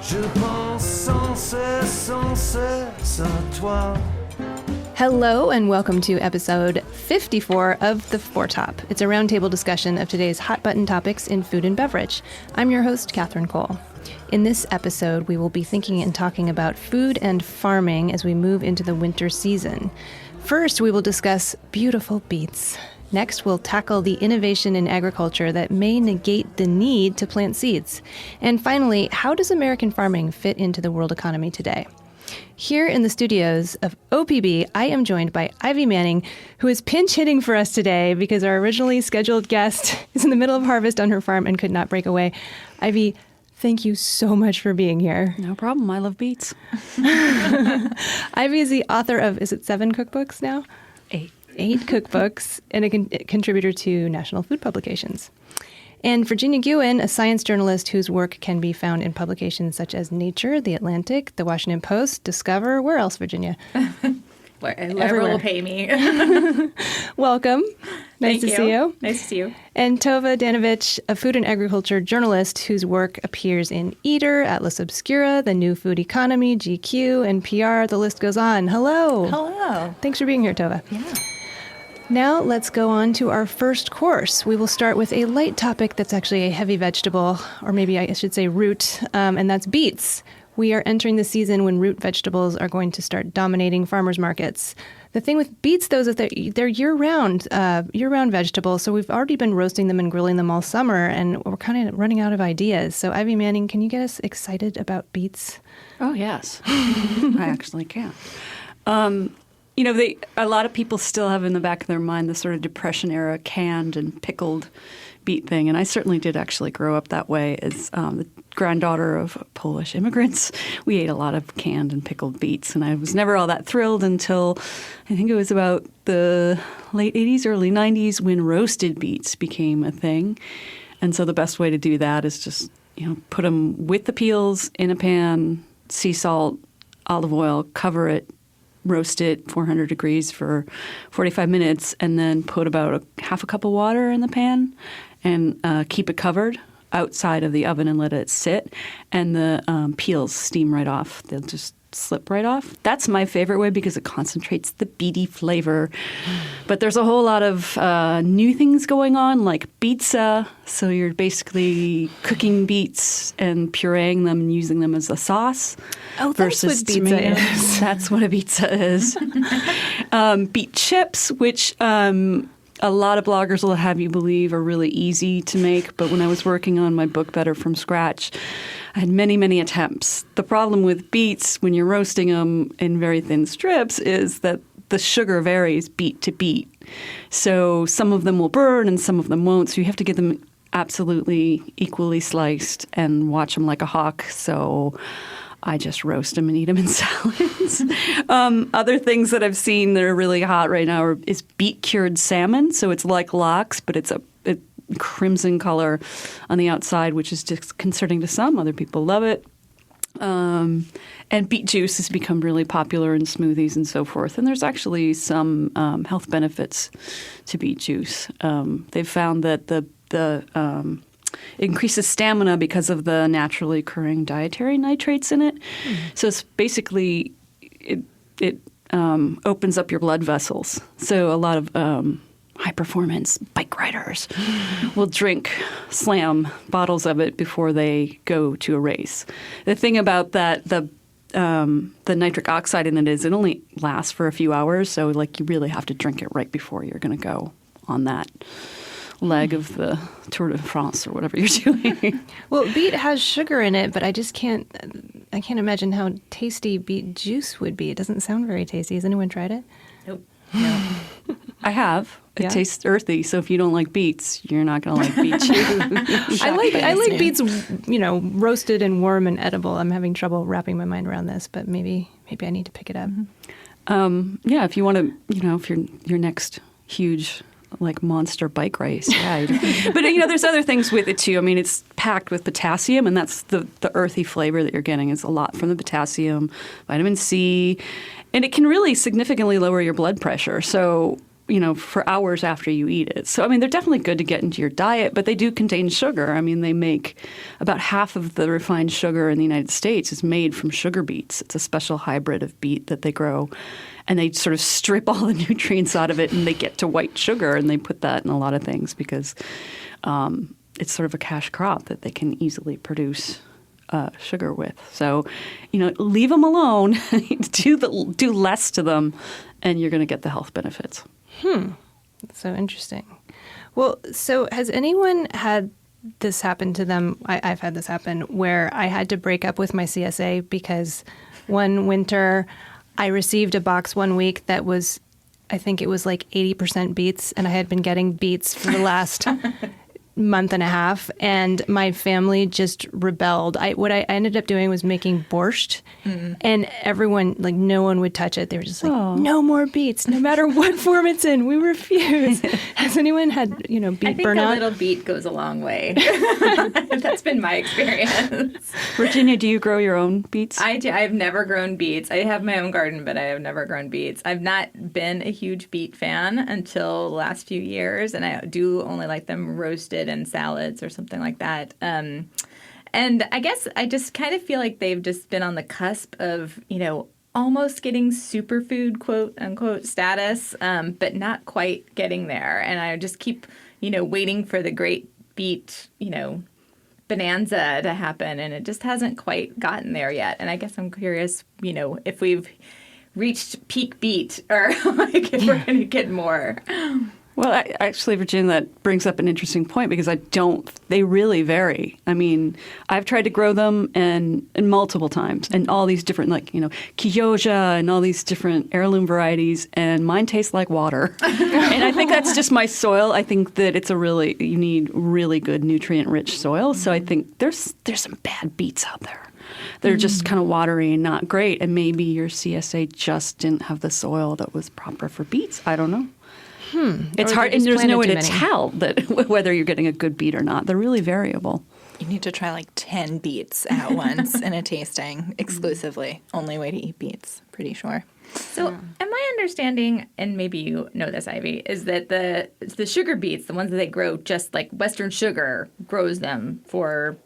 Je pense sans cesse à toi. Hello and welcome to episode 54 of The Foretop. It's a roundtable discussion of today's hot button topics in food and beverage. I'm your host, Catherine Cole. In this episode, we will be thinking and talking about food and farming as we move into the winter season. First, we will discuss beautiful beets. Next, we'll tackle the innovation in agriculture that may negate the need to plant seeds. And finally, how does American farming fit into the world economy today? Here in the studios of OPB, I am joined by Ivy Manning, who is pinch hitting for us today because our originally scheduled guest is in the middle of harvest on her farm and could not break away. Ivy, thank you so much for being here. No problem. I love beets. Ivy is the author of, is it 7 cookbooks now? 8 cookbooks and a contributor to national food publications. And Virginia Gewin, a science journalist whose work can be found in publications such as Nature, The Atlantic, The Washington Post, Discover. Where else, Virginia? Wherever will pay me. Welcome. Nice to see you. Nice to see you. And Tove, Danovich, a food and agriculture journalist whose work appears in Eater, Atlas Obscura, The New Food Economy, GQ, and PR. The list goes on. Hello. Hello. Thanks for being here, Tove. Yeah. Now let's go on to our first course. We will start with a light topic that's actually a heavy vegetable, or maybe I should say root, and that's beets. We are entering the season when root vegetables are going to start dominating farmers markets. The thing with beets, though, is that they're year-round vegetables, so we've already been roasting them and grilling them all summer, and we're kind of running out of ideas. So, Ivy Manning, can you get us excited about beets? Oh, yes. I actually can. You know, a lot of people still have in the back of their mind the sort of Depression era canned and pickled beet thing. And I certainly did actually grow up that way as the granddaughter of Polish immigrants. We ate a lot of canned and pickled beets. And I was never all that thrilled until I think it was about the late 80s, early 90s when roasted beets became a thing. And so the best way to do that is just, put them with the peels in a pan, sea salt, olive oil, cover it, roast it 400 degrees for 45 minutes, and then put about half a cup of water in the pan and keep it covered outside of the oven and let it sit. And the peels steam right off. They'll just slip right off. That's my favorite way because it concentrates the beety flavor. But there's a whole lot of new things going on, like pizza. So you're basically cooking beets and pureeing them and using them as a sauce. Oh, that's what pizza is. That's what a pizza is. Beet chips, which a lot of bloggers will have you believe are really easy to make. But when I was working on my book, Better from Scratch, I had many, many attempts. The problem with beets when you're roasting them in very thin strips is that the sugar varies beet to beet. So some of them will burn and some of them won't. So you have to get them absolutely equally sliced and watch them like a hawk. So I just roast them and eat them in salads. Other things that I've seen that are really hot right now is beet-cured salmon. So it's like lox, but it's a crimson color on the outside, which is disconcerting to some. Other people love it. And beet juice has become really popular in smoothies and so forth. And there's actually some health benefits to beet juice. They've found that it increases stamina because of the naturally occurring dietary nitrates in it. So it's basically it opens up your blood vessels. So a lot of high-performance bike riders will slam bottles of it before they go to a race. The thing about that, the nitric oxide in it is it only lasts for a few hours, so you really have to drink it right before you're going to go on that leg of the Tour de France or whatever you're doing. Well, beet has sugar in it, but I can't imagine how tasty beet juice would be. It doesn't sound very tasty. Has anyone tried it? Nope. No. I have. It tastes earthy, so if you don't like beets, you're not going to like beet juice. I like beets, roasted and warm and edible. I'm having trouble wrapping my mind around this, but maybe I need to pick it up. Yeah, if you want to, if your next huge monster bike race. Yeah. But, there's other things with it, too. I mean, it's packed with potassium, and that's the earthy flavor that you're getting is a lot from the potassium, vitamin C, and it can really significantly lower your blood pressure. So for hours after you eat it. So, I mean, they're definitely good to get into your diet, but they do contain sugar. I mean, they make about half of the refined sugar in the United States is made from sugar beets. It's a special hybrid of beet that they grow, and they sort of strip all the nutrients out of it, and they get to white sugar, and they put that in a lot of things because it's sort of a cash crop that they can easily produce sugar with. So, leave them alone, do less to them, and you're going to get the health benefits. That's so interesting. Well, so has anyone had this happen to them? I've had this happen where I had to break up with my CSA because one winter I received a box one week that was, I think it was like 80% beets, and I had been getting beets for the last month and a half, and my family just rebelled. What I ended up doing was making borscht, and everyone, like, no one would touch it. They were just like, no more beets, no matter what form it's in. We refuse. Has anyone had, beet burnout? I think a little beet goes a long way. That's been my experience. Virginia, do you grow your own beets? I do. I've never grown beets. I have my own garden, but I have never grown beets. I've not been a huge beet fan until the last few years, and I do only like them roasted in salads or something like that. And I guess I just kind of feel like they've just been on the cusp of, almost getting superfood, quote unquote, status, but not quite getting there. And I just keep, waiting for the great beet, bonanza to happen. And it just hasn't quite gotten there yet. And I guess I'm curious, if we've reached peak beet or like if we're going to get more. Well, actually, Virginia, that brings up an interesting point because they really vary. I mean, I've tried to grow them and multiple times and all these different, Kyoja and all these different heirloom varieties, and mine taste like water. And I think that's just my soil. I think that you need really good nutrient-rich soil. So I think there's some bad beets out there. They're just kind of watery and not great. And maybe your CSA just didn't have the soil that was proper for beets. I don't know. It's hard, and there's no way to tell that whether you're getting a good beet or not. They're really variable. You need to try 10 beets at once in a tasting exclusively. Only way to eat beets, pretty sure. So, am I understanding, and maybe you know this, Ivy, is that the sugar beets, the ones that they grow just like Western Sugar grows them to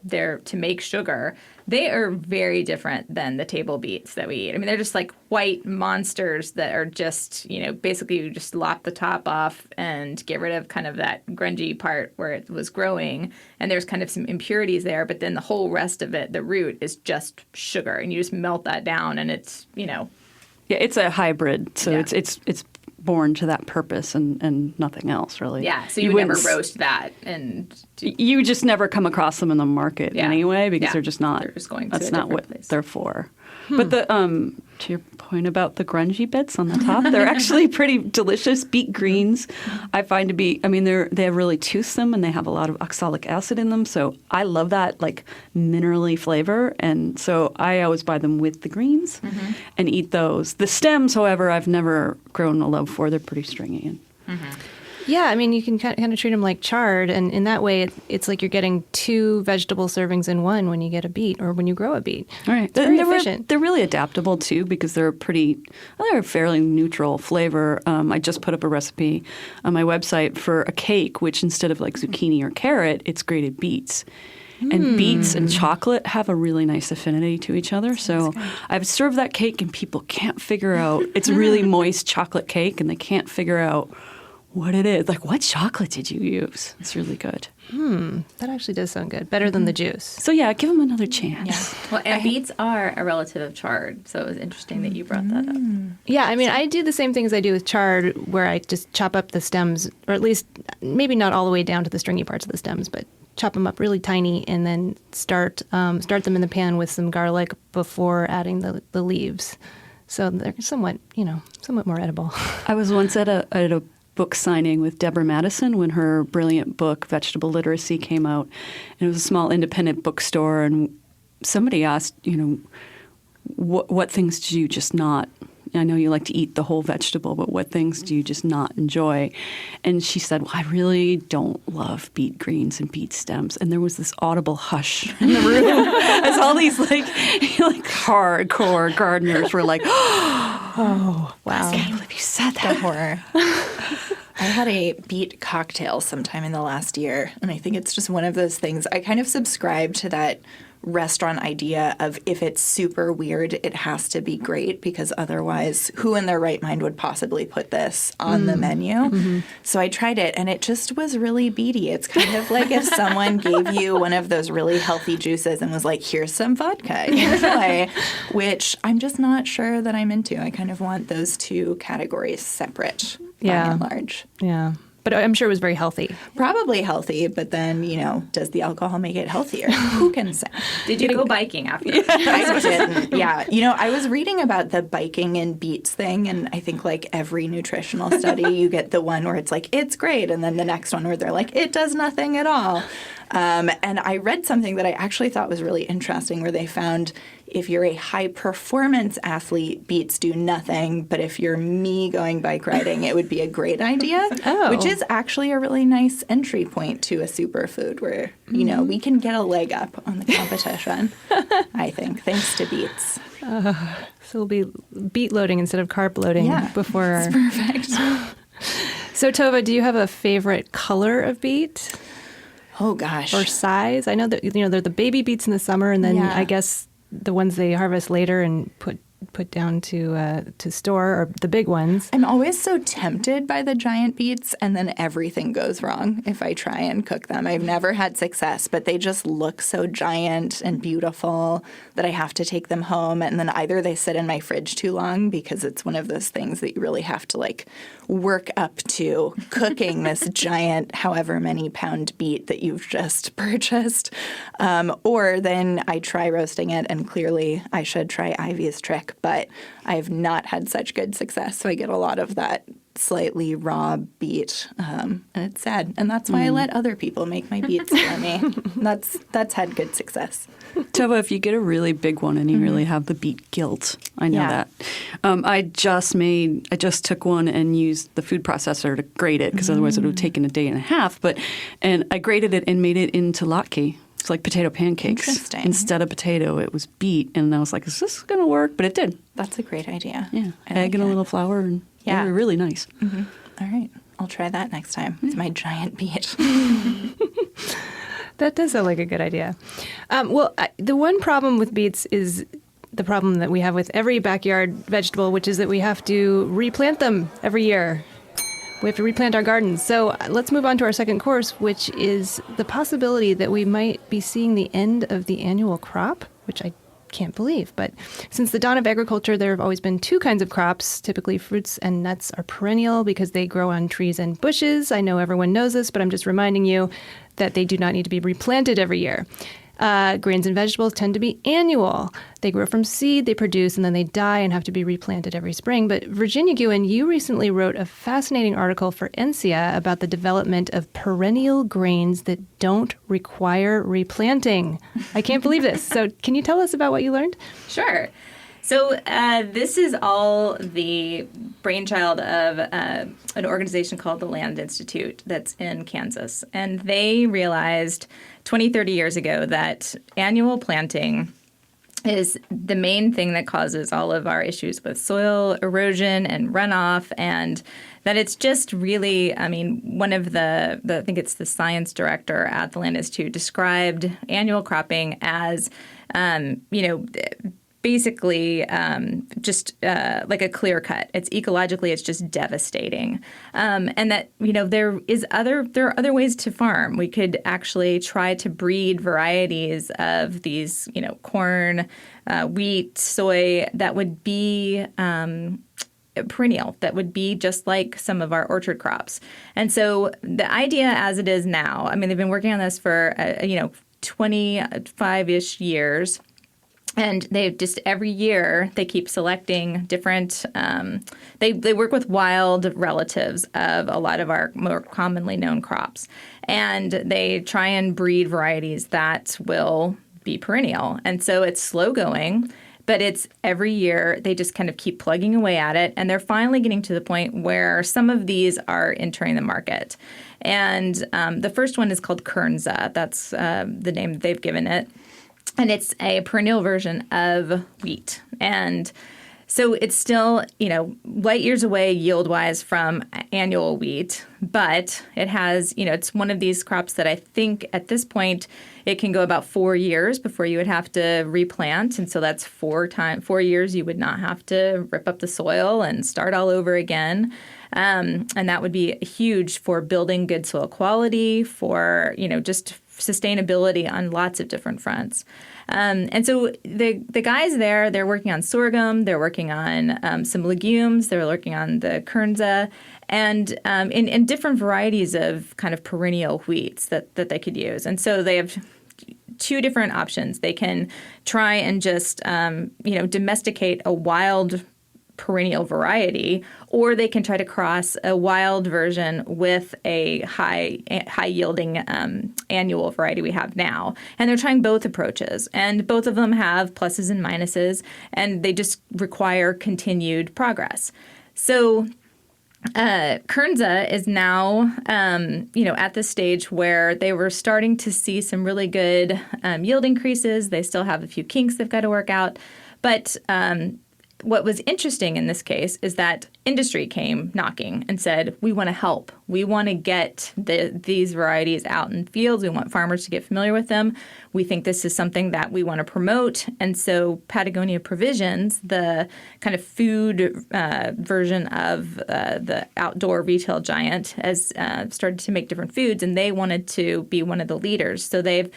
make sugar, they are very different than the table beets that we eat. I mean, they're just like white monsters that are just, basically you just lop the top off and get rid of kind of that grungy part where it was growing. And there's kind of some impurities there, but then the whole rest of it, the root, is just sugar. And you just melt that down and it's, Yeah, it's a hybrid, so it's born to that purpose and nothing else, really. Yeah, so you would never roast that, and you just never come across them in the market anyway because they're just not. They're just going to that's a not what place. They're for. But to your point about the grungy bits on the top, they're actually pretty delicious. Beet greens, I find to be. I mean, they have really toothsome and they have a lot of oxalic acid in them. So I love that minerally flavor, and so I always buy them with the greens and eat those. The stems, however, I've never grown a love for. They're pretty stringy. Yeah, I mean, you can kind of treat them like chard, and in that way, it's like you're getting 2 vegetable servings in one when you get a beet or when you grow a beet. Right. It's very efficient. They're really adaptable, too, because they're a fairly neutral flavor. I just put up a recipe on my website for a cake, which instead of zucchini or carrot, it's grated beets. And beets and chocolate have a really nice affinity to each other. So I've served that cake, and people can't figure out. It's a really moist chocolate cake, and they can't figure out what it is. What chocolate did you use? It's really good. That actually does sound good. Better than the juice. So, yeah, give them another chance. Yeah. Well, and beets are a relative of chard, so it was interesting that you brought that up. Yeah, I mean, I do the same things I do with chard, where I just chop up the stems, or at least maybe not all the way down to the stringy parts of the stems, but chop them up really tiny and then start them in the pan with some garlic before adding the leaves. So they're somewhat more edible. I was once at a book signing with Deborah Madison when her brilliant book, Vegetable Literacy, came out. And it was a small independent bookstore, and somebody asked, what things do you just not, I know you like to eat the whole vegetable, but what things do you just not enjoy? And she said, well, I really don't love beet greens and beet stems. And there was this audible hush in the room as all these hardcore gardeners were like, oh, wow. I can't believe you said The that. horror. I had a beet cocktail sometime in the last year, and I think it's just one of those things. I kind of subscribe to that restaurant idea of if it's super weird, it has to be great, because otherwise, who in their right mind would possibly put this on the menu? Mm-hmm. So I tried it, and it just was really beety. It's kind of like if someone gave you one of those really healthy juices and was like, here's some vodka, enjoy, which I'm just not sure that I'm into. I kind of want those two categories separate by and large. Yeah. But I'm sure it was very healthy. Probably healthy, but then, does the alcohol make it healthier? Who can say? Did you go biking after? I didn't. Yeah. I was reading about the biking and beets thing, and I think like every nutritional study, you get the one where it's like, it's great, and then the next one where they're like, it does nothing at all. And I read something that I actually thought was really interesting, where they found if you're a high-performance athlete, beets do nothing. But if you're me going bike riding, it would be a great idea, which is actually a really nice entry point to a superfood where, we can get a leg up on the competition, I think, thanks to beets. So it'll be beet loading instead of carb loading before. That's perfect. So, Tove, do you have a favorite color of beet? Oh, gosh. Or size? I know that, they're the baby beets in the summer, and then I guess the ones they harvest later and put down to store, or the big ones. I'm always so tempted by the giant beets, and then everything goes wrong if I try and cook them. I've never had success, but they just look so giant and beautiful that I have to take them home. And then either they sit in my fridge too long, because it's one of those things that you really have to like work up to cooking this giant, however many pound beet that you've just purchased. Or then I try roasting it, and clearly I should try Ivy's trick, but I have not had such good success. So I get a lot of that slightly raw beet, and it's sad. And that's why I let other people make my beets for me. That's had good success. Tova, if you get a really big one and you really have the beet guilt, I know that. I just took one and used the food processor to grate it, because otherwise it would have taken a day and a half. And I grated it and made it into latke. It's like potato pancakes. Interesting. Instead of potato, it was beet. And I was like, is this going to work? But it did. That's a great idea. Yeah. I Egg like and a it. little flour, and they were really nice. Mm-hmm. All right. I'll try that next time. It's my giant beet. That does sound like a good idea. The one problem with beets is the problem that we have with every backyard vegetable, which is that we have to replant them every year. We have to replant our gardens. So let's move on to our second course, which is the possibility that we might be seeing the end of the annual crop, which I can't believe. But since the dawn of agriculture, there have always been two kinds of crops. Typically, fruits and nuts are perennial because they grow on trees and bushes. I know everyone knows this, but I'm just reminding you that they do not need to be replanted every year. Grains and vegetables tend to be annual. They grow from seed, they produce, and then they die and have to be replanted every spring. But Virginia Gewin, you recently wrote a fascinating article for NCIA about the development of perennial grains that don't require replanting. I can't believe this. So can you tell us about what you learned? Sure. So this is all the brainchild of an organization called the Land Institute that's in Kansas. And they realized 20, 30 years ago that annual planting is the main thing that causes all of our issues with soil erosion and runoff, and that it's just really, one of the I think it's the science director at the Land Institute described annual cropping as, basically just like a clear cut. It's ecologically, it's just devastating. And that, there are other ways to farm. We could actually try to breed varieties of these, corn, wheat, soy that would be perennial, that would be just like some of our orchard crops. And so the idea as it is now, they've been working on this for, 25-ish years. And they just every year they keep selecting different. They work with wild relatives of a lot of our more commonly known crops, and they try and breed varieties that will be perennial. And so it's slow going, but it's every year they just kind of keep plugging away at it, and they're finally getting to the point where some of these are entering the market. And the first one is called Kernza. That's the name that they've given it. And it's a perennial version of wheat. And So it's still, light years away yield-wise from annual wheat, but it has, it's one of these crops that I think at this point it can go about 4 years before you would have to replant. And so that's 4 years you would not have to rip up the soil and start all over again. And that would be huge for building good soil quality, for, just sustainability on lots of different fronts. And so the guys there, they're working on sorghum, they're working on some legumes, they're working on the kernza, and in different varieties of kind of perennial wheats that they could use. And so they have 2 different options. They can try and just, domesticate a wild perennial variety, or they can try to cross a wild version with a high yielding annual variety we have now. And they're trying both approaches, and both of them have pluses and minuses, and they just require continued progress. So kernza is now, at the stage where they were starting to see some really good yield increases. They still have a few kinks they've got to work out, but what was interesting in this case is that industry came knocking and said, we want to help. We want to get these varieties out in fields. We want farmers to get familiar with them. We think this is something that we want to promote. And so Patagonia Provisions, the kind of food version of the outdoor retail giant, has started to make different foods, and they wanted to be one of the leaders. So they've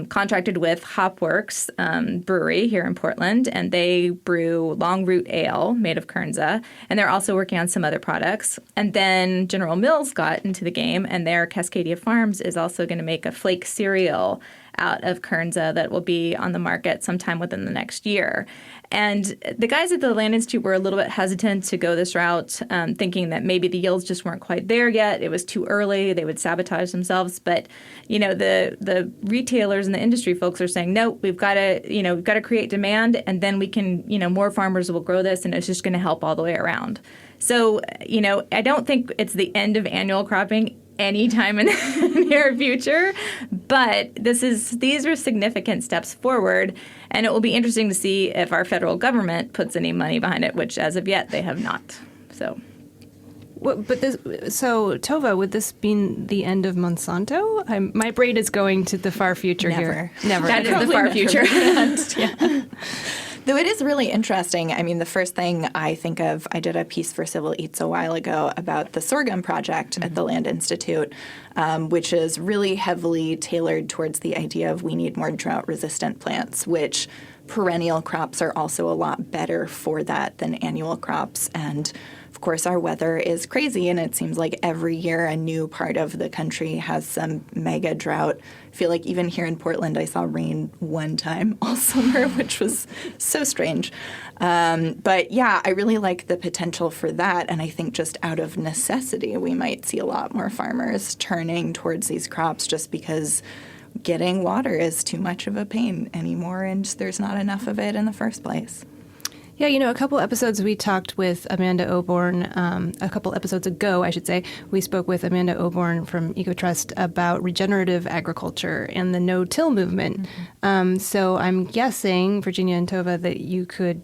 contracted with Hopworks Brewery here in Portland, and they brew long root ale made of kernza, and they're also working on some other products. And then General Mills got into the game, and their Cascadia Farms is also going to make a flake cereal out of kernza that will be on the market sometime within the next year. And the guys at the Land Institute were a little bit hesitant to go this route, thinking that maybe the yields just weren't quite there yet. It was too early. They would sabotage themselves. But, the retailers and the industry folks are saying, no, we've got to create demand, and then we can, more farmers will grow this, and it's just going to help all the way around. So, I don't think it's the end of annual cropping anytime in the near future, but these are significant steps forward, and it will be interesting to see if our federal government puts any money behind it, which as of yet they have not. So, Tove, would this be the end of Monsanto? My brain is going to the far future here. Never. That is the far future. Yeah. Though it is really interesting. I mean, the first thing I think of, I did a piece for Civil Eats a while ago about the sorghum project at the Land Institute, which is really heavily tailored towards the idea of we need more drought-resistant plants, which perennial crops are also a lot better for that than annual crops. And of course, our weather is crazy, and it seems like every year a new part of the country has some mega drought. I feel like even here in Portland, I saw rain one time all summer, which was so strange. But yeah, I really like the potential for that, and I think just out of necessity, we might see a lot more farmers turning towards these crops just because getting water is too much of a pain anymore, and there's not enough of it in the first place. Yeah, a couple episodes we talked with Amanda Oborn, a couple episodes ago, I should say, we spoke with Amanda Oborn from EcoTrust about regenerative agriculture and the no-till movement. Mm-hmm. So I'm guessing, Virginia and Tove, that you could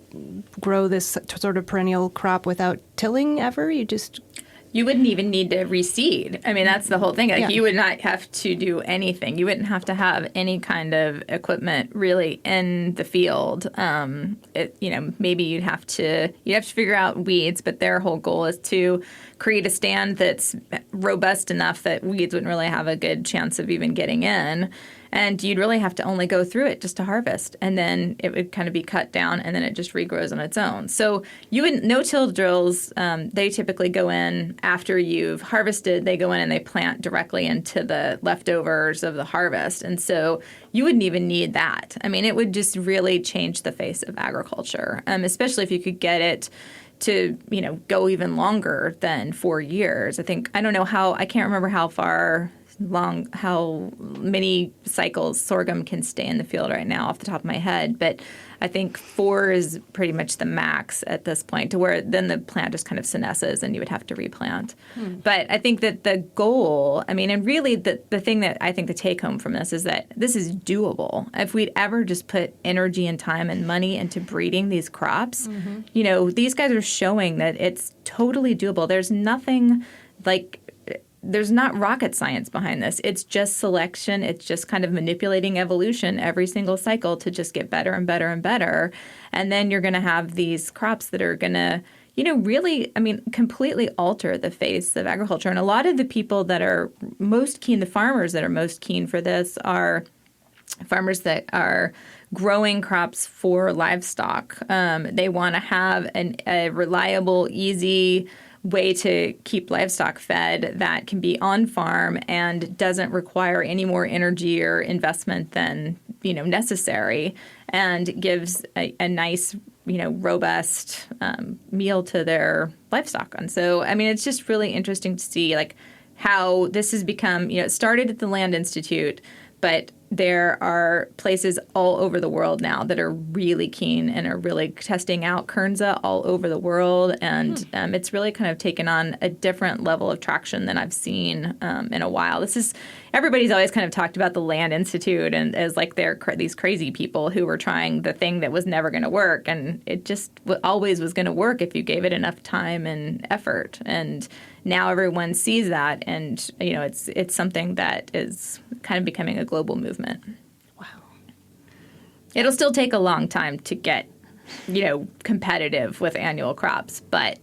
grow this sort of perennial crop without tilling ever? You wouldn't even need to reseed. I mean, that's the whole thing. You would not have to do anything. You wouldn't have to have any kind of equipment really in the field. Maybe you'd have to figure out weeds, but their whole goal is to create a stand that's robust enough that weeds wouldn't really have a good chance of even getting in. And you'd really have to only go through it just to harvest. And then it would kind of be cut down, and then it just regrows on its own. So no-till drills, they typically go in after you've harvested. They go in and they plant directly into the leftovers of the harvest. And so you wouldn't even need that. I mean, it would just really change the face of agriculture, especially if you could get it to, go even longer than 4 years. I can't remember how far many cycles sorghum can stay in the field right now off the top of my head, but I think 4 is pretty much the max at this point, to where then the plant just kind of senesces and you would have to replant. But I think that the goal, and really the thing that I think the take home from this is that this is doable. If we'd ever just put energy and time and money into breeding these crops, these guys are showing that it's totally doable. There's not rocket science behind this. It's just selection. It's just kind of manipulating evolution every single cycle to just get better and better and better. And then you're going to have these crops that are going to, really, completely alter the face of agriculture. And a lot of the people that are most keen, the farmers that are most keen for this, are farmers that are growing crops for livestock. They want to have a reliable, easy way to keep livestock fed that can be on farm and doesn't require any more energy or investment than necessary, and gives a nice robust meal to their livestock. And so it's just really interesting to see how this has become. It started at the Land Institute, but there are places all over the world now that are really keen and are really testing out Kernza all over the world. And it's really kind of taken on a different level of traction than I've seen in a while. Everybody's always kind of talked about the Land Institute and as they're these crazy people who were trying the thing that was never going to work. And it just always was going to work if you gave it enough time and effort. And now everyone sees that, and it's something that is kind of becoming a global movement. Wow. It'll still take a long time to get, competitive with annual crops, but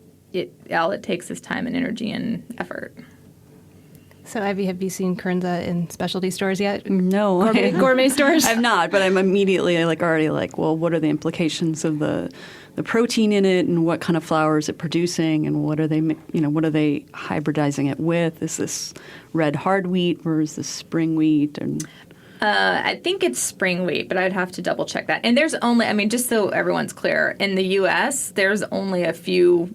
all it takes is time and energy and effort. So, Ivy, have you seen Kernza in specialty stores yet? No. Gourmet stores? I've not, but I'm immediately already well, what are the implications of the protein in it, and what kind of flour is it producing, and what are they hybridizing it with? Is this red hard wheat, or is this spring wheat? And I think it's spring wheat, but I'd have to double check that. And there's only, just so everyone's clear, in the U.S., there's only a few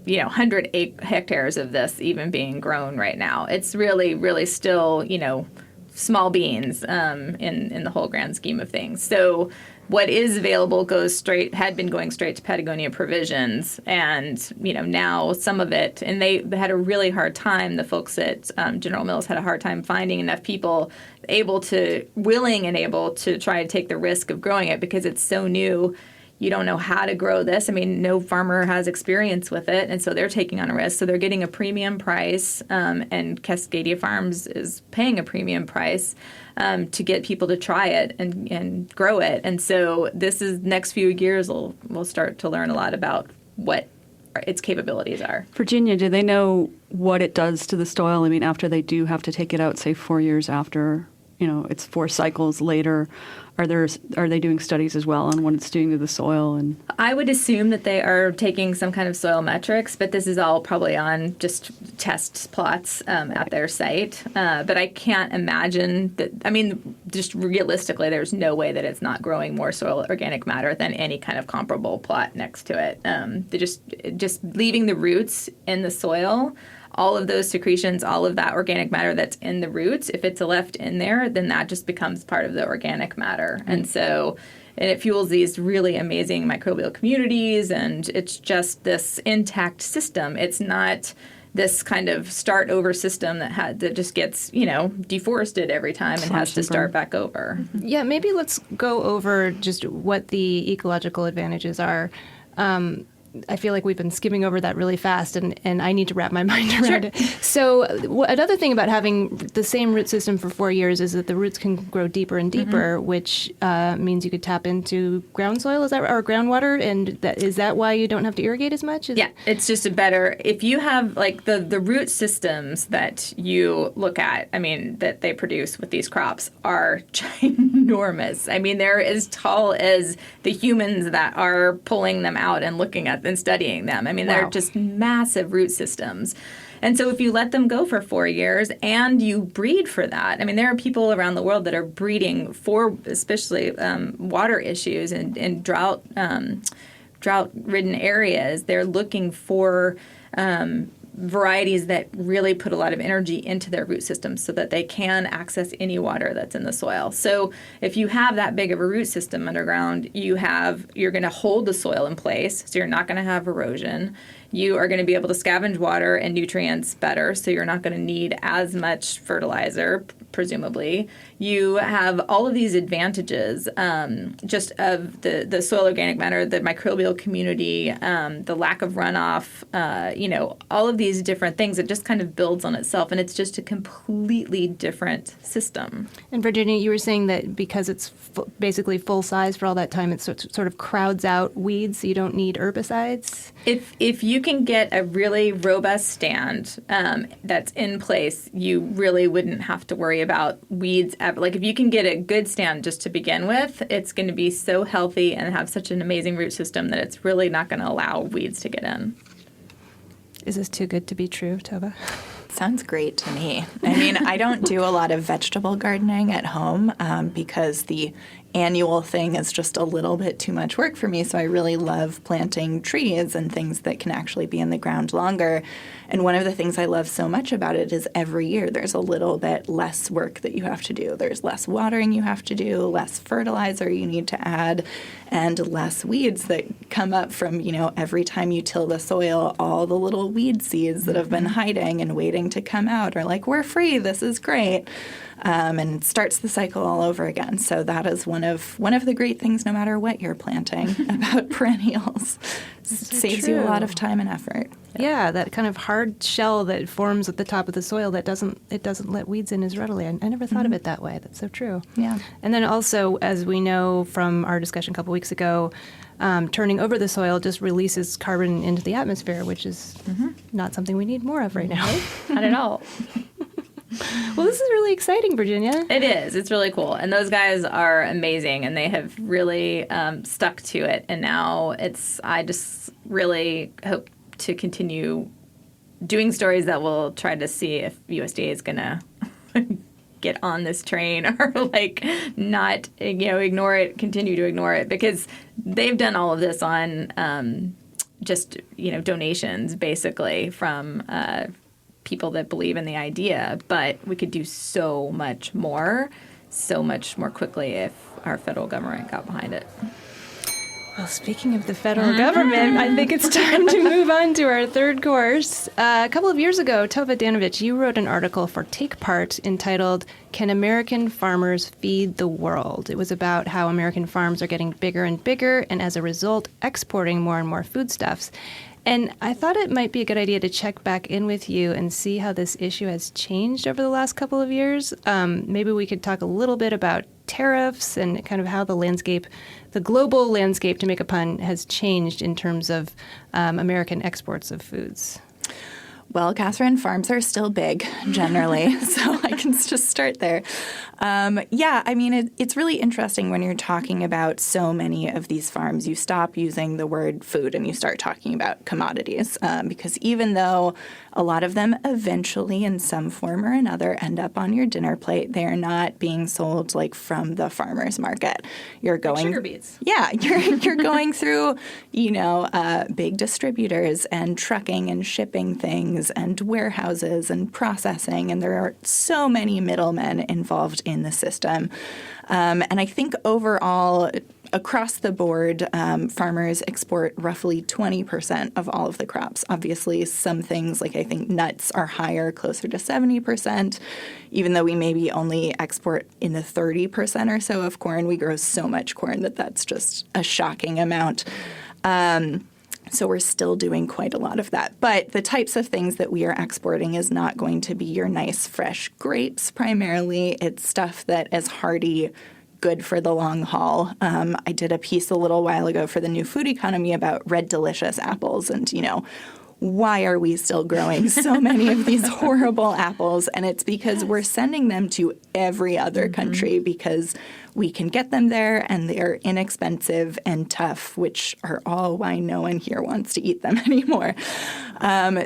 100 hectares of this even being grown right now. It's really, really still, small beans in the whole grand scheme of things. So what is available had been going straight to Patagonia Provisions, and now some of it, and they had a really hard time. The folks at General Mills had a hard time finding enough people willing and able to try to take the risk of growing it, because it's so new. You don't know how to grow this. No farmer has experience with it, and so they're taking on a risk. So they're getting a premium price, and Cascadia Farms is paying a premium price to get people to try it and grow it. And so next few years, we'll start to learn a lot about what its capabilities are. Virginia, do they know what it does to the soil? After they do have to take it out, say 4 years after, it's 4 cycles later. Are they doing studies as well on what it's doing to the soil? And I would assume that they are taking some kind of soil metrics, but this is all probably on just test plots at their site. But I can't imagine that. Just realistically, there's no way that it's not growing more soil organic matter than any kind of comparable plot next to it. They're just leaving the roots in the soil. All of those secretions, all of that organic matter that's in the roots, if it's left in there, then that just becomes part of the organic matter. And it fuels these really amazing microbial communities, and it's just this intact system. It's not this kind of start over system that just gets, deforested every time and has to start back over. Yeah, maybe let's go over just what the ecological advantages are. I feel like we've been skimming over that really fast, and I need to wrap my mind around it. So another thing about having the same root system for 4 years is that the roots can grow deeper and deeper, which means you could tap into ground soil, or groundwater, and is that why you don't have to irrigate as much? It's just if you have the root systems that you look at, that they produce with these crops are ginormous. They're as tall as the humans that are pulling them out and looking at and studying them. They're just massive root systems. And so if you let them go for 4 years and you breed for that, there are people around the world that are breeding for especially water issues and drought-ridden areas. They're looking for varieties that really put a lot of energy into their root systems so that they can access any water that's in the soil. So if you have that big of a root system underground, you're going to hold the soil in place, so you're not going to have erosion. You are going to be able to scavenge water and nutrients better, so you're not going to need as much fertilizer, presumably. You have all of these advantages just of the soil organic matter, the microbial community, the lack of runoff, all of these different things. It just kind of builds on itself, and it's just a completely different system. And Virginia, you were saying that because it's basically full size for all that time, it sort of crowds out weeds, so you don't need herbicides? If you can get a really robust stand that's in place, you really wouldn't have to worry about weeds ever. Like if you can get a good stand just to begin with, it's going to be so healthy and have such an amazing root system that it's really not going to allow weeds to get in. Is this too good to be true, Tove? Sounds great to me. I mean, I don't do a lot of vegetable gardening at home because the annual thing is just a little bit too much work for me. So I really love planting trees and things that can actually be in the ground longer. And one of the things I love so much about it is every year there's a little bit less work that you have to do. There's less watering you have to do, less fertilizer you need to add, and less weeds that come up from, every time you till the soil, all the little weed seeds that have been hiding and waiting to come out are like, we're free, this is great. And it starts the cycle all over again. So that is one of the great things, no matter what you're planting, about perennials. Saves you a lot of time and effort. Yeah, that kind of hard shell that forms at the top of the soil that doesn't let weeds in as readily. I never thought of it that way. That's so true. Yeah. And then also, as we know from our discussion a couple weeks ago, turning over the soil just releases carbon into the atmosphere, which is not something we need more of right now. Not at all. Well, this is really exciting, Virginia. It is. It's really cool. And those guys are amazing, and they have really stuck to it. And now I just really hope to continue doing stories that will try to see if USDA is going to get on this train or not, ignore it, continue to ignore it, because they've done all of this on just, donations basically from people that believe in the idea, but we could do so much more quickly if our federal government got behind it. Well, speaking of the federal government, I think it's time to move on to our third course. A couple of years ago, Tove Danovich, you wrote an article for Take Part entitled, "Can American Farmers Feed the World?" It was about how American farms are getting bigger and bigger, and as a result, exporting more and more foodstuffs. And I thought it might be a good idea to check back in with you and see how this issue has changed over the last couple of years. Maybe we could talk a little bit about tariffs and kind of how the global landscape, to make a pun, has changed in terms of American exports of foods. Well, Catherine, farms are still big generally, so I can just start there. It's really interesting when you're talking about so many of these farms. You stop using the word food and you start talking about commodities, because even though a lot of them eventually in some form or another end up on your dinner plate, they are not being sold from the farmer's market. You're going sugar beets. Yeah, you're going through, big distributors and trucking and shipping things and warehouses and processing, and there are so many middlemen involved in the system. And I think overall, across the board, farmers export roughly 20% of all of the crops. Obviously, some things, I think nuts, are higher, closer to 70%, even though we maybe only export in the 30% or so of corn. We grow so much corn that's just a shocking amount. So we're still doing quite a lot of that. But the types of things that we are exporting is not going to be your nice, fresh grapes primarily. It's stuff that is hardy, good for the long haul. I did a piece a little while ago for the New Food Economy about Red Delicious apples and, why are we still growing so many of these horrible apples? And it's because we're sending them to every other country because we can get them there and they're inexpensive and tough, which are all why no one here wants to eat them anymore.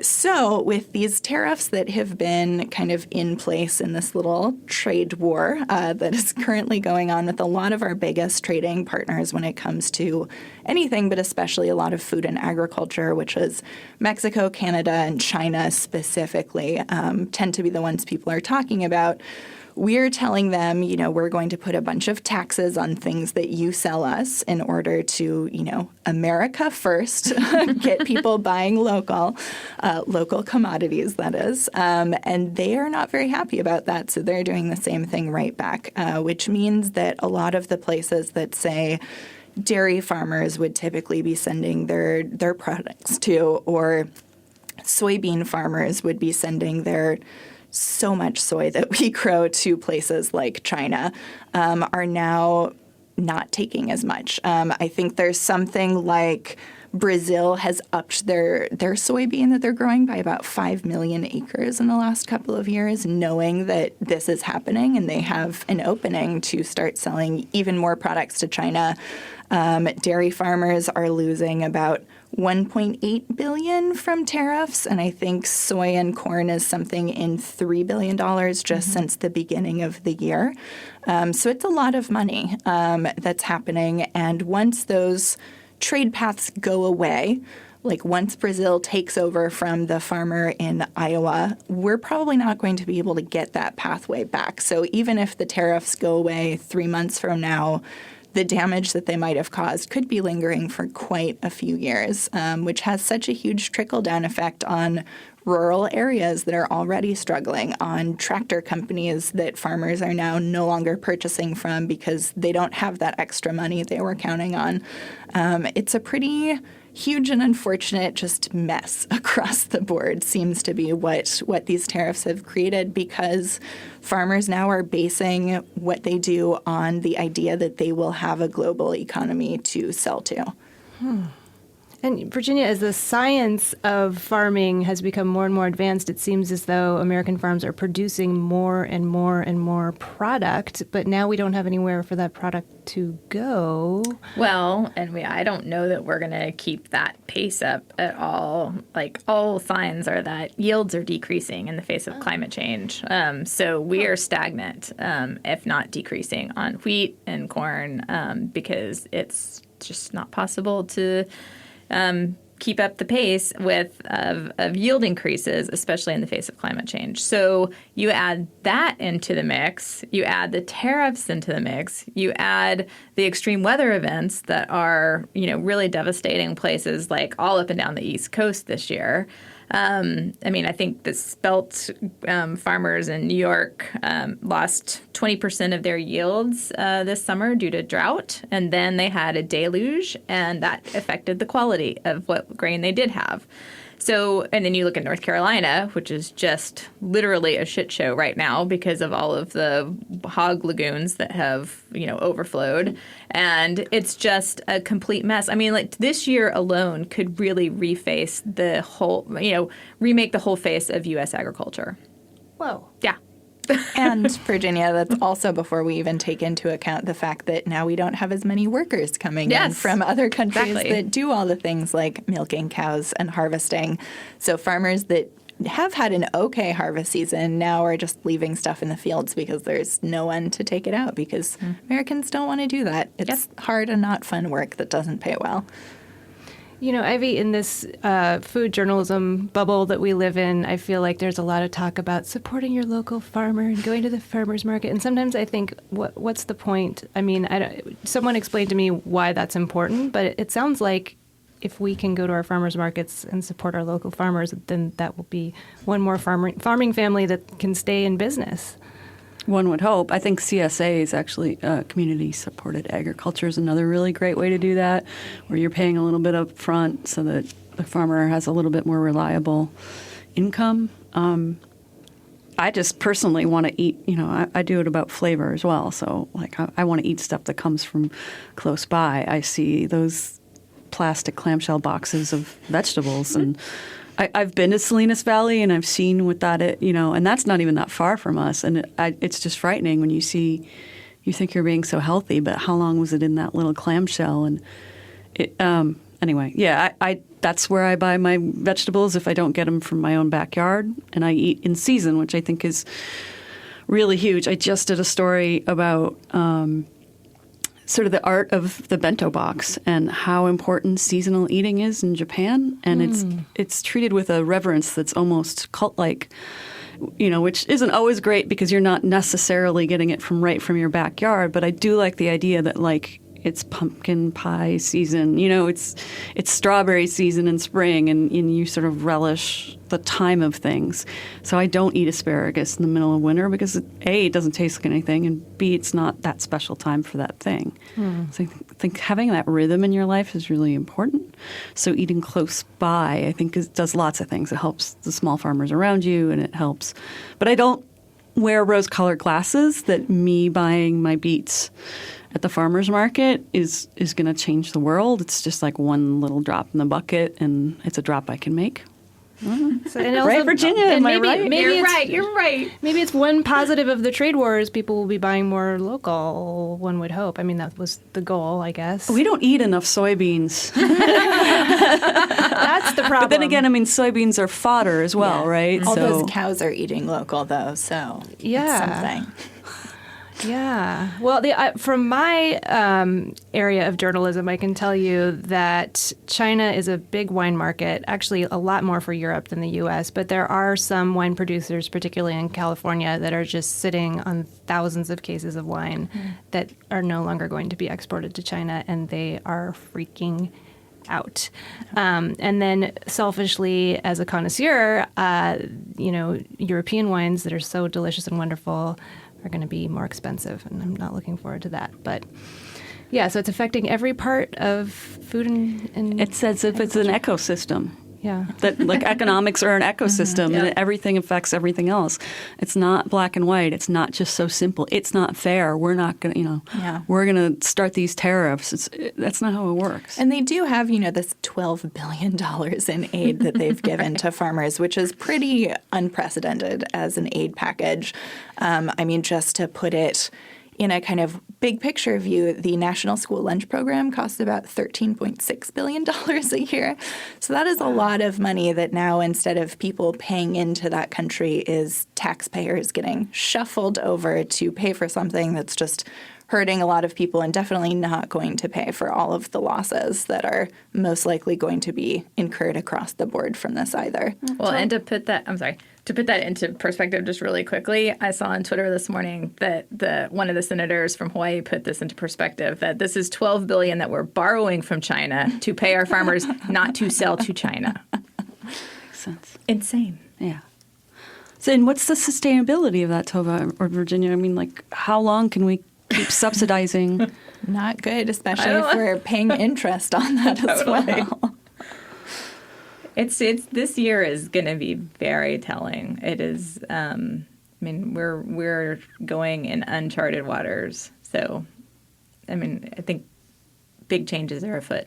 So with these tariffs that have been kind of in place in this little trade war that is currently going on with a lot of our biggest trading partners when it comes to anything, but especially a lot of food and agriculture, which is Mexico, Mexico, Canada, and China specifically tend to be the ones people are talking about. We're telling them, we're going to put a bunch of taxes on things that you sell us in order to, America first, get people buying local commodities, that is. And they are not very happy about that. So they're doing the same thing right back, which means that a lot of the places that say dairy farmers would typically be sending their products to, or soybean farmers would be sending their so much soy that we grow to places like China, are now not taking as much. I think there's something like Brazil has upped their soybean that they're growing by about 5 million acres in the last couple of years, knowing that this is happening, and they have an opening to start selling even more products to China. Dairy farmers are losing about $1.8 billion from tariffs, and I think soy and corn is something in $3 billion just since the beginning of the year. So it's a lot of money that's happening, and once those trade paths go away, like once Brazil takes over from the farmer in Iowa, we're probably not going to be able to get that pathway back. So even if the tariffs go away 3 months from now, the damage that they might have caused could be lingering for quite a few years, which has such a huge trickle-down effect on rural areas that are already struggling, on tractor companies that farmers are now no longer purchasing from because they don't have that extra money they were counting on. It's a pretty huge and unfortunate just mess across the board, seems to be what these tariffs have created, because farmers now are basing what they do on the idea that they will have a global economy to sell to. And Virginia, as the science of farming has become more and more advanced, it seems as though American farms are producing more and more and more product, but now we don't have anywhere for that product to go. Well, and I don't know that we're going to keep that pace up at all. Like, all signs are that yields are decreasing in the face of climate change. So we are stagnant, if not decreasing, on wheat and corn, because it's just not possible to keep up the pace of yield increases, especially in the face of climate change. So you add that into the mix, you add the tariffs into the mix, you add the extreme weather events that are, really devastating places like all up and down the East Coast this year. I think the spelt farmers in New York lost 20% of their yields this summer due to drought, and then they had a deluge, and that affected the quality of what grain they did have. So, and then you look at North Carolina, which is just literally a shit show right now because of all of the hog lagoons that have, overflowed. And it's just a complete mess. This year alone could really remake the whole face of U.S. agriculture. Whoa. Yeah. And Virginia, that's also before we even take into account the fact that now we don't have as many workers coming in from other countries that do all the things like milking cows and harvesting. So farmers that have had an okay harvest season now are just leaving stuff in the fields because there's no one to take it out, because Americans don't want to do that. It's hard and not fun work that doesn't pay well. Ivy, in this food journalism bubble that we live in, I feel like there's a lot of talk about supporting your local farmer and going to the farmer's market. And sometimes I think, what's the point? Someone explained to me why that's important, but it sounds like if we can go to our farmers markets and support our local farmers, then that will be one more farming family that can stay in business. One would hope. I think CSA is actually community-supported agriculture is another really great way to do that, where you're paying a little bit up front so that the farmer has a little bit more reliable income. I just personally want to eat, I do it about flavor as well. So, I want to eat stuff that comes from close by. I see those plastic clamshell boxes of vegetables, and I've been to Salinas Valley, and I've seen what that is, and that's not even that far from us. And it's just frightening when you think you're being so healthy, but how long was it in that little clamshell? And anyway, that's where I buy my vegetables if I don't get them from my own backyard, and I eat in season, which I think is really huge. I just did a story about sort of the art of the bento box and how important seasonal eating is in Japan. And it's treated with a reverence that's almost cult-like, which isn't always great because you're not necessarily getting it right from your backyard. But I do like the idea that, like, it's pumpkin pie season, it's strawberry season in spring, and you sort of relish the time of things. So I don't eat asparagus in the middle of winter because A, it doesn't taste like anything, and B, it's not that special time for that thing. So I think having that rhythm in your life is really important. So eating close by, I think, does lots of things. It helps the small farmers around you, and it helps. But I don't wear rose-colored glasses that me buying my beets at the farmer's market is going to change the world. It's just like one little drop in the bucket, and it's a drop I can make. So, and also, right, Virginia? And am I right? You're right. Maybe it's one positive of the trade wars. People will be buying more local, one would hope. I mean, that was the goal, I guess. We don't eat enough soybeans. That's the problem. But then again, I mean, soybeans are fodder as well, right? All those cows are eating local, though, so it's something. Yeah. Well, from my area of journalism, I can tell you that China is a big wine market, actually a lot more for Europe than the U.S., but there are some wine producers, particularly in California, that are just sitting on thousands of cases of wine that are no longer going to be exported to China, and they are freaking out. And then selfishly, as a connoisseur, European wines that are so delicious and wonderful are going to be more expensive, and I'm not looking forward to that. But yeah, so it's affecting every part of food and it's as if it's an ecosystem. Yeah. That, like, economics are an ecosystem, and everything affects everything else. It's not black and white. It's not just so simple. It's not fair. We're not going to, we're going to start these tariffs. That's not how it works. And they do have, this $12 billion in aid that they've given to farmers, which is pretty unprecedented as an aid package. Just to put it in a kind of big picture view, the National School Lunch Program costs about $13.6 billion a year. So that is a lot of money that now, instead of people paying into that country, is taxpayers getting shuffled over to pay for something that's just hurting a lot of people and definitely not going to pay for all of the losses that are most likely going to be incurred across the board from this either. Well, and to put that into perspective just really quickly, I saw on Twitter this morning that one of the senators from Hawaii put this into perspective, that this is $12 billion that we're borrowing from China to pay our farmers not to sell to China. Makes sense. Insane. Yeah. So, and what's the sustainability of that, Tove or Virginia? I mean, like, how long can we keep subsidizing? Not good, especially if we're paying interest on that as well. It's this year is going to be very telling. It is. We're going in uncharted waters. So, I think big changes are afoot.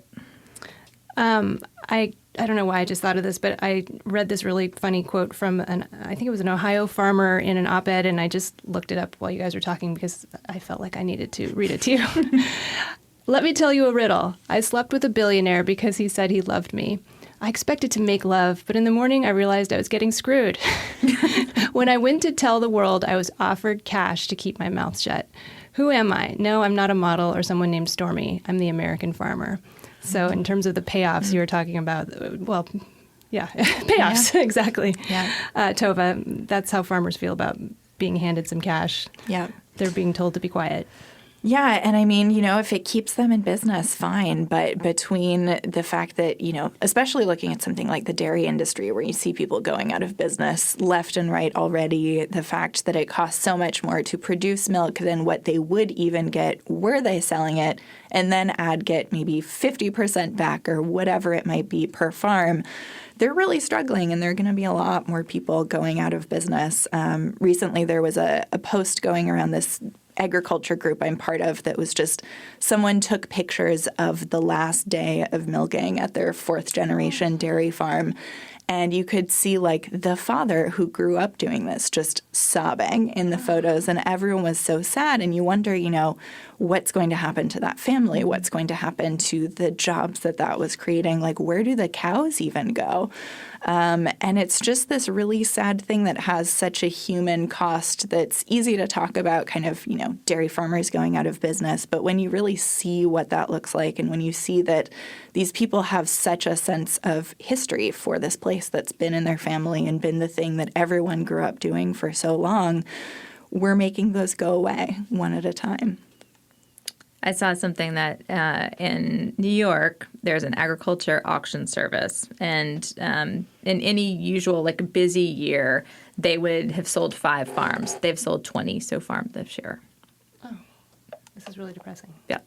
I don't know why I just thought of this, but I read this really funny quote from I think it was an Ohio farmer in an op-ed, and I just looked it up while you guys were talking because I felt like I needed to read it to you. Let me tell you a riddle. I slept with a billionaire because he said he loved me. I expected to make love, but in the morning I realized I was getting screwed. When I went to tell the world, I was offered cash to keep my mouth shut. Who am I? No, I'm not a model or someone named Stormy. I'm the American farmer. So in terms of the payoffs you were talking about, well, yeah, payoffs, exactly. Yeah. Tove, that's how farmers feel about being handed some cash. Yeah. They're being told to be quiet. Yeah, and if it keeps them in business, fine. But between the fact that, especially looking at something like the dairy industry where you see people going out of business left and right already, the fact that it costs so much more to produce milk than what they would even get were they selling it, and then get maybe 50% back or whatever it might be per farm, they're really struggling, and there are going to be a lot more people going out of business. Recently, there was a post going around this agriculture group I'm part of that was just someone took pictures of the last day of milking at their 4th generation dairy farm. And you could see like the father who grew up doing this just sobbing in the photos, and everyone was so sad. And you wonder, what's going to happen to that family? What's going to happen to the jobs that was creating? Like, where do the cows even go? And it's just this really sad thing that has such a human cost that's easy to talk about, kind of, dairy farmers going out of business. But when you really see what that looks like, and when you see that these people have such a sense of history for this place that's been in their family and been the thing that everyone grew up doing for so long, we're making those go away one at a time. I saw something that in New York, there's an agriculture auction service. And in any usual, like, busy year, they would have sold 5 farms. They've sold 20 so far this year. Oh, this is really depressing. Yeah.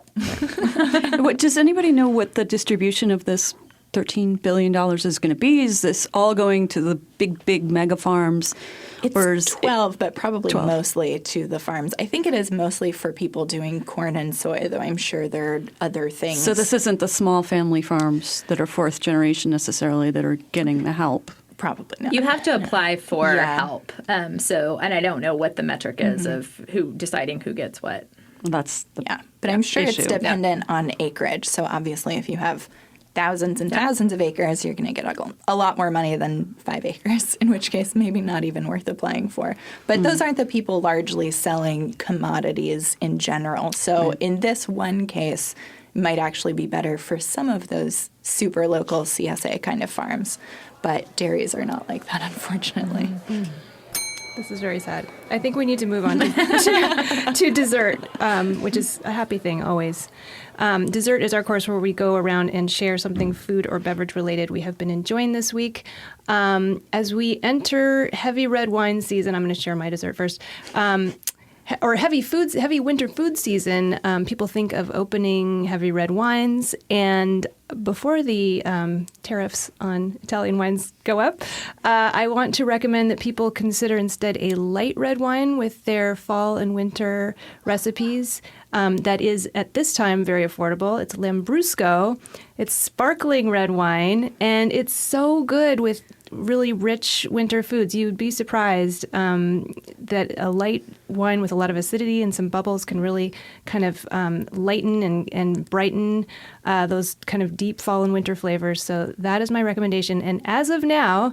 Does anybody know what the distribution of this $13 billion is going to be? Is this all going to the big mega farms? It's 12, but probably 12. Mostly to the farms. I think it is mostly for people doing corn and soy, though I'm sure there are other things. So this isn't the small family farms that are fourth generation necessarily that are getting the help? Probably not. You have to apply for help. And I don't know what the metric is of who deciding who gets what. Well, that's the but I'm sure issue. It's dependent on acreage. So obviously if you have thousands and thousands of acres, you're going to get a lot more money than 5 acres, in which case maybe not even worth applying for. But those aren't the people largely selling commodities in general. So in this one case, it might actually be better for some of those super local CSA kind of farms. But dairies are not like that, unfortunately. This is very sad. I think we need to move on to dessert, which is a happy thing always. Dessert is our course where we go around and share something food or beverage related we have been enjoying this week. As we enter heavy red wine season, I'm going to share my dessert first. Or heavy winter food season, people think of opening heavy red wines. And before the tariffs on Italian wines go up, I want to recommend that people consider instead a light red wine with their fall and winter recipes. That is, at this time, very affordable. It's Lambrusco. It's sparkling red wine, and it's so good with really rich winter foods. You'd be surprised that a light wine with a lot of acidity and some bubbles can really kind of lighten and brighten those kind of deep fall and winter flavors. So that is my recommendation. And as of now,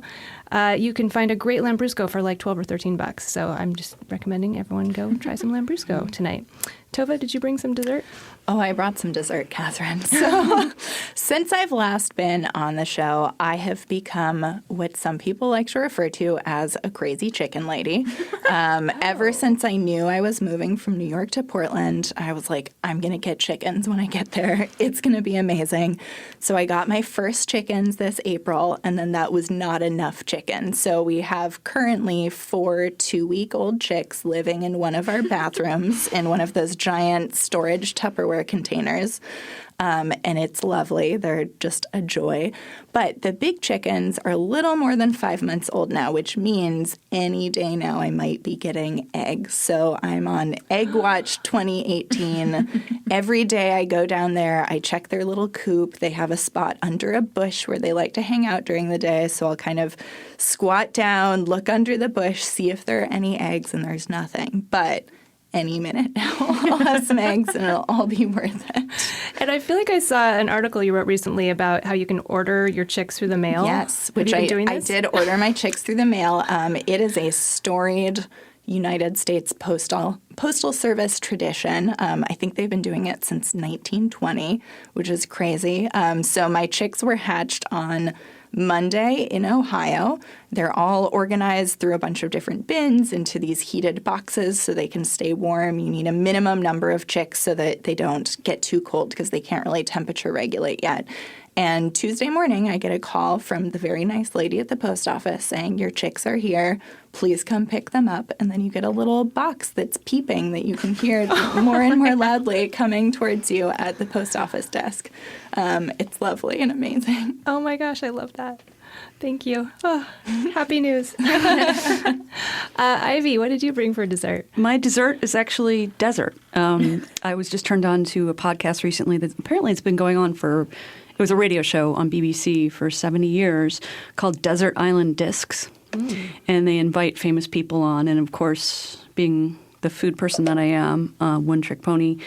you can find a great Lambrusco for like $12 or $13. So I'm just recommending everyone go try some Lambrusco tonight. Tova, did you bring some dessert? Oh, I brought some dessert, Catherine. So since I've last been on the show, I have become what some people like to refer to as a crazy chicken lady. Ever since I knew I was moving from New York to Portland, I was like, I'm going to get chickens when I get there. It's going to be amazing. So I got my first chickens this April, and then that was not enough chickens. So we have currently 4 2-week-old chicks living in one of our bathrooms in one of those giant storage Tupperware containers. And it's lovely. They're just a joy. But the big chickens are a little more than 5 months old now, which means any day now I might be getting eggs. So I'm on Egg Watch 2018. Every day I go down there, I check their little coop. They have a spot under a bush where they like to hang out during the day. So I'll kind of squat down, look under the bush, see if there are any eggs, and there's nothing. But any minute now, I'll have some eggs and it'll all be worth it. And I feel like I saw an article you wrote recently about how you can order your chicks through the mail. Yes, which I did order my chicks through the mail. It is a storied United States Postal Service tradition. I think they've been doing it since 1920, which is crazy. So my chicks were hatched on Monday in Ohio. They're all organized through a bunch of different bins into these heated boxes so they can stay warm. You need a minimum number of chicks so that they don't get too cold because they can't really temperature regulate yet. And Tuesday morning, I get a call from the very nice lady at the post office saying, your chicks are here. Please come pick them up. And then you get a little box that's peeping that you can hear more and more loudly coming towards you at the post office desk. It's lovely and amazing. Oh my gosh, I love that. Thank you. Oh, happy news. Ivy, what did you bring for dessert? My dessert is actually desert. I was just turned on to a podcast recently that apparently it's been going on for it was a radio show on BBC for 70 years called Desert Island Discs. And they invite famous people on. And of course, being the food person that I am, one trick pony,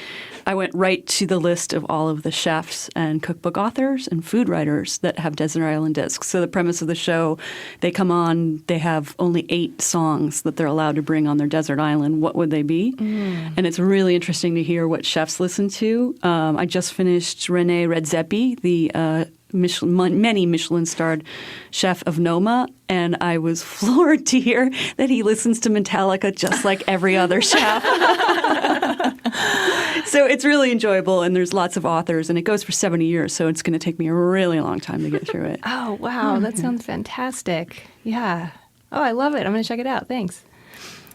I went right to the list of all of the chefs and cookbook authors and food writers that have Desert Island Discs. So the premise of the show, they come on, they have only 8 songs that they're allowed to bring on their desert island. What would they be? And it's really interesting to hear what chefs listen to. I just finished René Redzepi, the many Michelin-starred chef of Noma, and I was floored to hear that he listens to Metallica just like every other chef. So it's really enjoyable, and there's lots of authors, and it goes for 70 years, so it's going to take me a really long time to get through it. Oh, wow. That sounds fantastic. Yeah. Oh, I love it. I'm going to check it out. Thanks.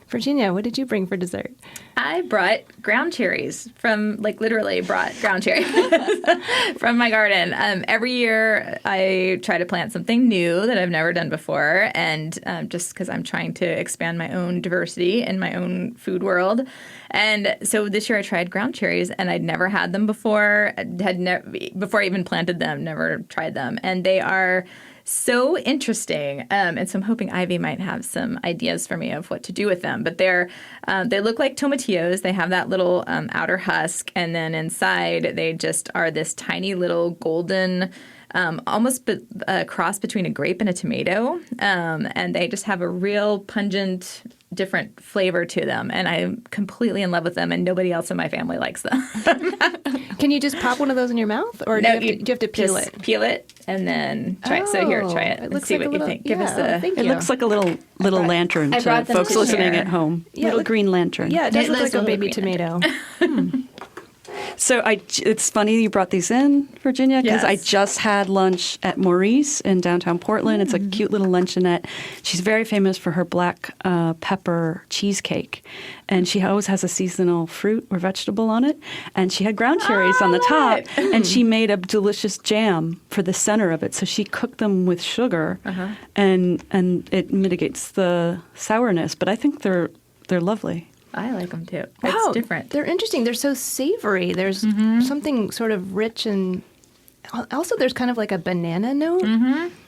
Virginia, what did you bring for dessert? I brought ground cherries literally brought ground cherries from my garden. Every year I try to plant something new that I've never done before, and just because I'm trying to expand my own diversity in my own food world. And so this year I tried ground cherries, and I'd never had them before. Before I even planted them, never tried them. And they are so interesting, and so I'm hoping Ivy might have some ideas for me of what to do with them. But they look like tomatillos. They have that little outer husk, and then inside they just are this tiny little golden, almost a cross between a grape and a tomato, and they just have a real pungent, different flavor to them. And I'm completely in love with them, and nobody else in my family likes them. Can you just pop one of those in your mouth, or do you have to peel it? Peel it and then try it. So here, try it and see what you think. Give us a. It looks like a little lantern to folks listening at home. Yeah, little green lantern. Yeah, it does look like a baby tomato. So it's funny you brought these in, Virginia, because I just had lunch at Maurice in downtown Portland. It's a cute little luncheonette. She's very famous for her black pepper cheesecake, and she always has a seasonal fruit or vegetable on it. And she had ground cherries on the top, and she made a delicious jam for the center of it. So she cooked them with sugar, and it mitigates the sourness. But I think they're lovely. I like them too. Wow, it's different. They're interesting. They're so savory. There's something sort of rich, and also there's kind of like a banana note.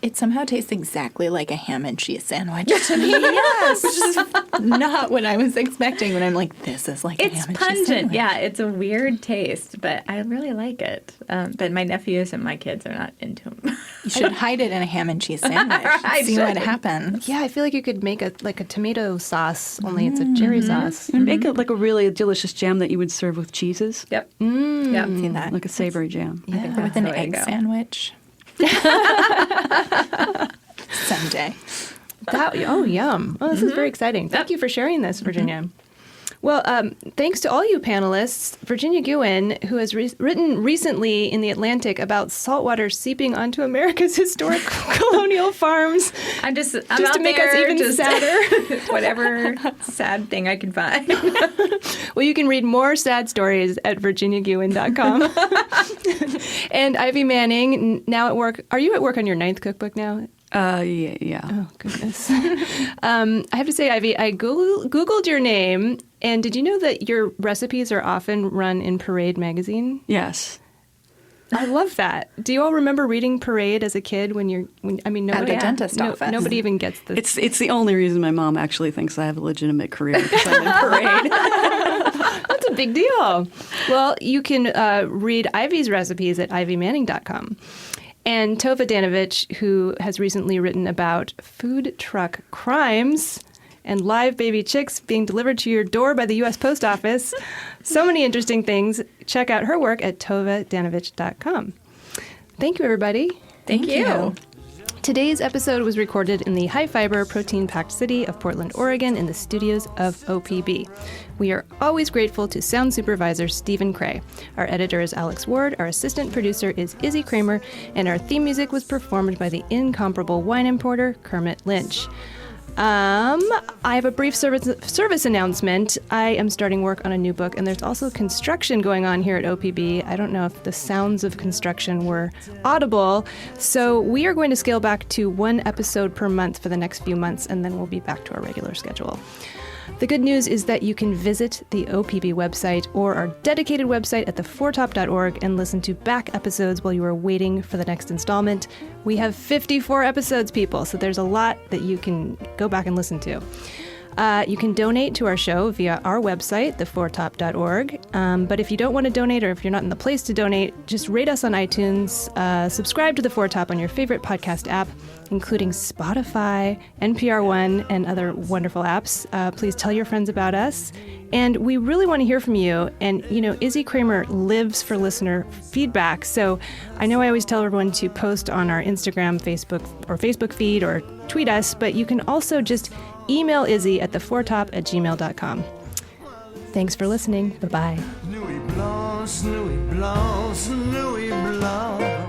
It somehow tastes exactly like a ham and cheese sandwich to me. Yes, which is not what I was expecting when I'm like, this is like a ham and cheese sandwich. It's pungent. Yeah, it's a weird taste, but I really like it. But my nephews and my kids are not into them. You should hide it in a ham and cheese sandwich. See what happens. Yeah, I feel like you could make a tomato sauce, only it's a cherry sauce. And make it like a really delicious jam that you would serve with cheeses. Yep. Yep. See that. Like a savory jam. I think with an egg sandwich. Someday. Yum. Oh, this is very exciting. Thank you for sharing this, Virginia. Well, thanks to all you panelists. Virginia Gewin, who has written recently in The Atlantic about saltwater seeping onto America's historic colonial farms. I'm just to make us even sadder. Whatever sad thing I can find. Well, you can read more sad stories at virginiagewin.com. And Ivy Manning, now at work. Are you at work on your 9th cookbook now? Yeah. Oh, goodness. I have to say, Ivy, I Googled your name, and did you know that your recipes are often run in Parade magazine? Yes. I love that. Do you all remember reading Parade as a kid nobody at the dentist office? Nobody even gets this. It's the only reason my mom actually thinks I have a legitimate career, because I'm in Parade. That's a big deal. Well, you can read Ivy's recipes at ivymanning.com. And Tove Danovich, who has recently written about food truck crimes and live baby chicks being delivered to your door by the U.S. Post Office. So many interesting things. Check out her work at tovedanovich.com. Thank you, everybody. Thank you. Today's episode was recorded in the high-fiber, protein-packed city of Portland, Oregon, in the studios of OPB. We are always grateful to sound supervisor Stephen Cray. Our editor is Alex Ward, our assistant producer is Izzy Kramer, and our theme music was performed by the incomparable wine importer Kermit Lynch. I have a brief service announcement. I am starting work on a new book, and there's also construction going on here at OPB. I don't know if the sounds of construction were audible, so we are going to scale back to 1 episode per month for the next few months, and then we'll be back to our regular schedule. The good news is that you can visit the OPB website or our dedicated website at theforetop.org and listen to back episodes while you are waiting for the next installment. We have 54 episodes, people, so there's a lot that you can go back and listen to. You can donate to our show via our website, theforetop.org. But if you don't want to donate, or if you're not in the place to donate, just rate us on iTunes, subscribe to The Foretop on your favorite podcast app, including Spotify, NPR One, and other wonderful apps. Please tell your friends about us. And we really want to hear from you. And, Izzy Kramer lives for listener feedback. So I know I always tell everyone to post on our Instagram, Facebook feed, or tweet us, but you can also just email Izzy at theforetop@gmail.com. Thanks for listening. Bye-bye. Nuit blanche, nuit blanche, nuit blanche.